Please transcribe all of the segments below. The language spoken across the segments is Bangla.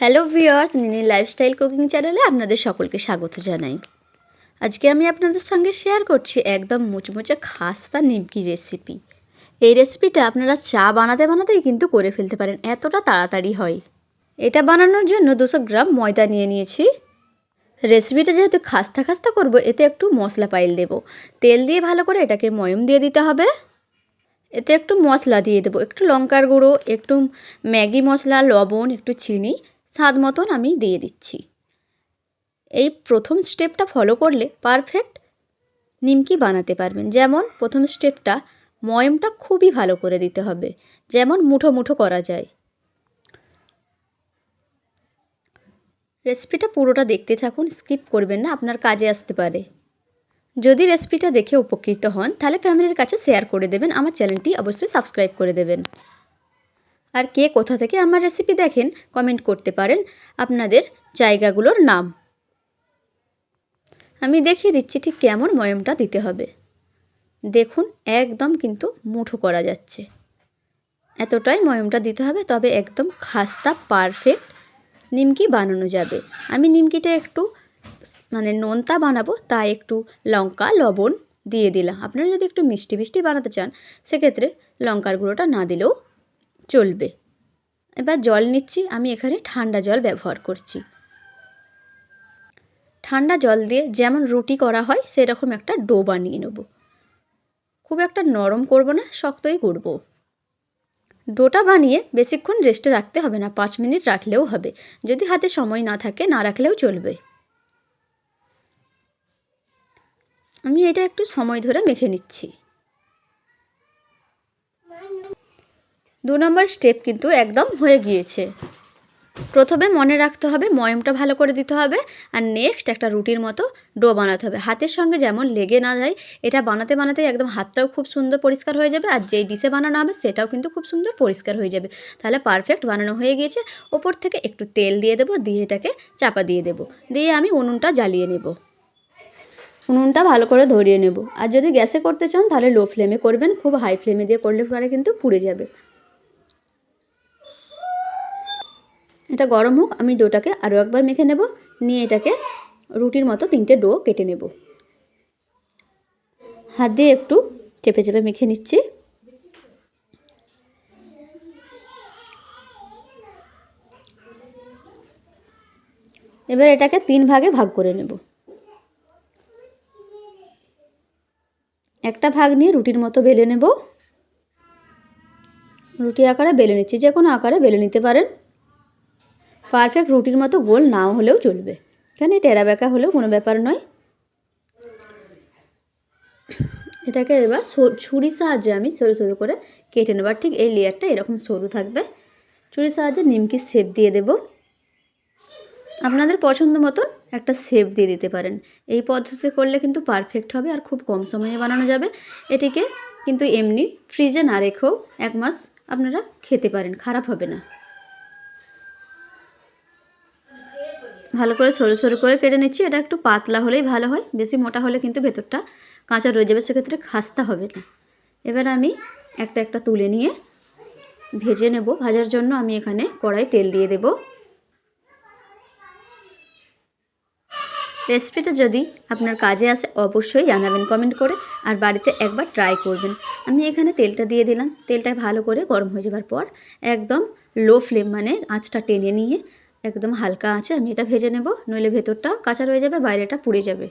হ্যালো ভিউয়ার্স, নিনি লাইফস্টাইল কুকিং চ্যানেলে আপনাদের সকলকে স্বাগত জানাই। আজকে আমি আপনাদের সঙ্গে শেয়ার করছি একদম মুচমুচে খাস্তা নিমকি রেসিপি। এই রেসিপিটা আপনারা চা বানাতে বানাতেই কিন্তু করে ফেলতে পারেন, এতটা তাড়াতাড়ি হয়। এটা বানানোর জন্য 200 গ্রাম ময়দা নিয়ে নিয়েছি। রেসিপিটা যেহেতু খাস্তা খাস্তা করব, এতে একটু মশলা পাইল দেব। তেল দিয়ে ভালো করে এটাকে ময়ম দিয়ে দিতে হবে। এতে একটু মশলা দিয়ে দেবো, একটু লঙ্কার গুঁড়ো, একটু ম্যাগি মশলা, লবণ, একটু চিনি স্বাদ মতন আমি দিয়ে দিচ্ছি। এই প্রথম স্টেপটা ফলো করলে পারফেক্ট নিমকি বানাতে পারবেন। যেমন প্রথম স্টেপটা ময়মটা খুবই ভালো করে দিতে হবে, যেমন মুঠো মুঠো করা যায়। রেসিপিটা পুরোটা দেখতে থাকুন, স্কিপ করবেন না, আপনার কাজে আসতে পারে। যদি রেসিপিটা দেখে উপকৃত হন তাহলে ফ্যামিলির কাছে শেয়ার করে দেবেন, আমার চ্যানেলটি অবশ্যই সাবস্ক্রাইব করে দেবেন। আর কে কোথা থেকে আমার রেসিপি দেখেন কমেন্ট করতে পারেন আপনাদের জায়গাগুলোর নাম। আমি দেখিয়ে দিচ্ছি ঠিক কেমন ময়মটা দিতে হবে। দেখুন একদম কিন্তু মুঠো করা যাচ্ছে, এতটাই ময়মটা দিতে হবে, তবে একদম খাস্তা পারফেক্ট নিমকি বানানো যাবে। আমি নিমকিটা একটু নোনতা বানাবো, তাই একটু লঙ্কা লবণ দিয়ে দিলাম। আপনারা যদি একটু মিষ্টি মিষ্টি বানাতে চান সেক্ষেত্রে লঙ্কার গুঁড়োটা না দিলেও চলবে। এবার জল নিচ্ছি, আমি এখানে ঠান্ডা জল ব্যবহার করছি। ঠান্ডা জল দিয়ে যেমন রুটি করা হয় সেরকম একটা ডো বানিয়ে নেব। খুব একটা নরম করব না, শক্তই করব। ডোটা বানিয়ে বেশিক্ষণ রেস্টে রাখতে হবে না, 5 মিনিট রাখলেও হবে। যদি হাতে সময় না থাকে না রাখলেও চলবে। আমি এটা একটু সময় ধরে মেখে নিচ্ছি। 2 নম্বর স্টেপ কিন্তু একদম হয়ে গিয়েছে। প্রথমে মনে রাখতে হবে ময়মটা ভালো করে দিতে হবে, আর নেক্সট একটা রুটির মতো ডো বানাতে হবে, হাতের সঙ্গে যেমন লেগে না যায়। এটা বানাতে বানাতে একদম হাতটাও খুব সুন্দর পরিষ্কার হয়ে যাবে, আর যেই ডিশে বানানো হবে সেটাও কিন্তু খুব সুন্দর পরিষ্কার হয়ে যাবে। তাহলে পারফেক্ট বানানো হয়ে গিয়েছে। ওপর থেকে একটু তেল দিয়ে দেবো, দিয়ে এটাকে চাপা দিয়ে দেবো, দিয়ে আমি উনুনটা জ্বালিয়ে নেব। উনুনটা ভালো করে ধরিয়ে নেব। আর যদি গ্যাসে করতে চান তাহলে লো ফ্লেমে করবেন, খুব হাই ফ্লেমে দিয়ে করলে পরে কিন্তু পুড়ে যাবে। এটা গরম হোক, আমি ডোটাকে আরও একবার মেখে নেব, নিয়ে এটাকে রুটির মতো 3টে ডো কেটে নেব। হাত দিয়ে একটু চেপে চেপে মেখে নিচ্ছি। এবার এটাকে 3 ভাগে ভাগ করে নেব। একটা ভাগ নিয়ে রুটির মতো বেলে নেব। রুটি আকারে বেলে নিচ্ছি, যে কোনো আকারে বেলে নিতে পারেন। পারফেক্ট রুটির মতো গোল নাও হলেও চলবে, এখানে টেরা বেঁকা হলেও কোনো ব্যাপার নয়। এটাকে এবার ছুরির সাহায্যে আমি সরু সরু করে কেটে নেব। ঠিক এই লেয়ারটা এরকম সরু থাকবে। ছুরির সাহায্যে নিমকির শেপ দিয়ে দেব। আপনাদের পছন্দ মতন একটা শেপ দিয়ে দিতে পারেন। এই পদ্ধতিতে করলে কিন্তু পারফেক্ট হবে আর খুব কম সময়ে বানানো যাবে। এটিকে কিন্তু এমনি ফ্রিজে না রেখেও 1 মাস আপনারা খেতে পারেন, খারাপ হবে না। ভালো করে সরু সরু করে কেটে নিচ্ছি। এটা একটু পাতলা হলেই ভালো হয়, বেশি মোটা হলে কিন্তু ভেতরটা কাঁচা রয়ে যাবে, সেক্ষেত্রে খাস্তা হবে না। এবার আমি একটা একটা তুলে নিয়ে ভেজে নেব। ভাজার জন্য আমি এখানে কড়াই তেল দিয়ে দেব। রেসিপিটা যদি আপনার কাজে আসে অবশ্যই জানাবেন কমেন্ট করে, আর বাড়িতে একবার ট্রাই করবেন। আমি এখানে তেলটা দিয়ে দিলাম। তেলটা ভালো করে গরম হয়ে যাবার পর একদম লো ফ্লেম, আঁচটা টেনে নিয়ে একদম হালকা আঁচে আমি এটা ভেজে নেব, নইলে ভেতরটা কাঁচা রয়ে যাবে, বাইরেটা পুড়ে যাবে।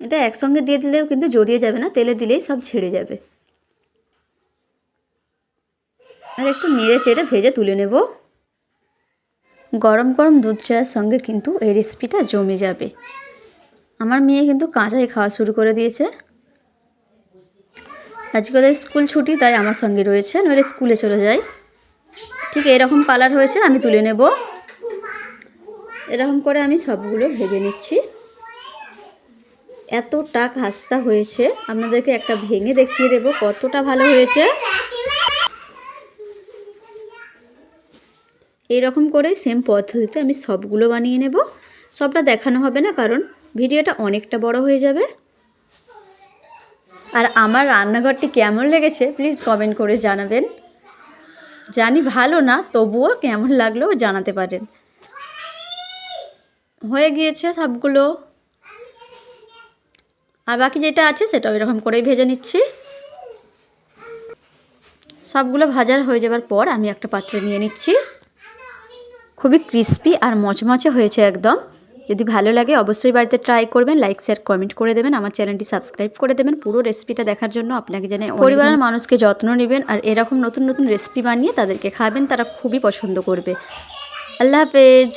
এটা একসঙ্গে দিয়ে দিলেও কিন্তু জড়িয়ে যাবে না, তেলে দিলেই সব ছেড়ে যাবে। আর একটু নেড়ে চেড়ে ভেজে তুলে নেব। গরম গরম দুধ চায়ের সঙ্গে কিন্তু এই রেসিপিটা জমে যাবে। আমার মেয়ে কিন্তু কাঁচাই খাওয়া শুরু করে দিয়েছে। আজকে ওদের স্কুল ছুটি, তাই আমার সঙ্গে রয়েছে, নইলে স্কুলে চলে যায়। ঠিক এরকম কালার হয়েছে, আমি তুলে নেব। এরকম করে আমি সবগুলো ভেজে নিচ্ছি। এতটা খাস্তা হয়েছে, আপনাদেরকে একটা ভেঙে দেখিয়ে দেব কতটা ভালো হয়েছে। এইরকম করে সেম পদ্ধতিতে আমি সবগুলো বানিয়ে নেব। সবটা দেখানো হবে না, কারণ ভিডিওটা অনেকটা বড় হয়ে যাবে। আর আমার রান্নাঘরটি কেমন লেগেছে প্লিজ কমেন্ট করে জানাবেন। জানি ভালো না, তবুও কেমন লাগলো জানাতে পারেন। হয়ে গিয়েছে সবগুলো, আর বাকি যেটা আছে সেটা এরকম করেই ভেজে নিচ্ছি। সবগুলো ভাজার হয়ে যাবার পর আমি একটা পাত্রে নিয়ে নিচ্ছি। খুবই ক্রিস্পি আর মচমচে হয়েছে একদম। যদি ভালো লাগে অবশ্যই বাড়িতে ট্রাই করবেন, লাইক শেয়ার কমেন্ট করে দেবেন, আমার চ্যানেলটি সাবস্ক্রাইব করে দেবেন। পুরো রেসিপিটা দেখার জন্য আপনাকে জানাই পরিবারের মানুষকে যত্ন নেবেন আর এরকম নতুন নতুন রেসিপি বানিয়ে তাদেরকে খাবেন, তারা খুবই পছন্দ করবে। আল্লাহ হাফেজ।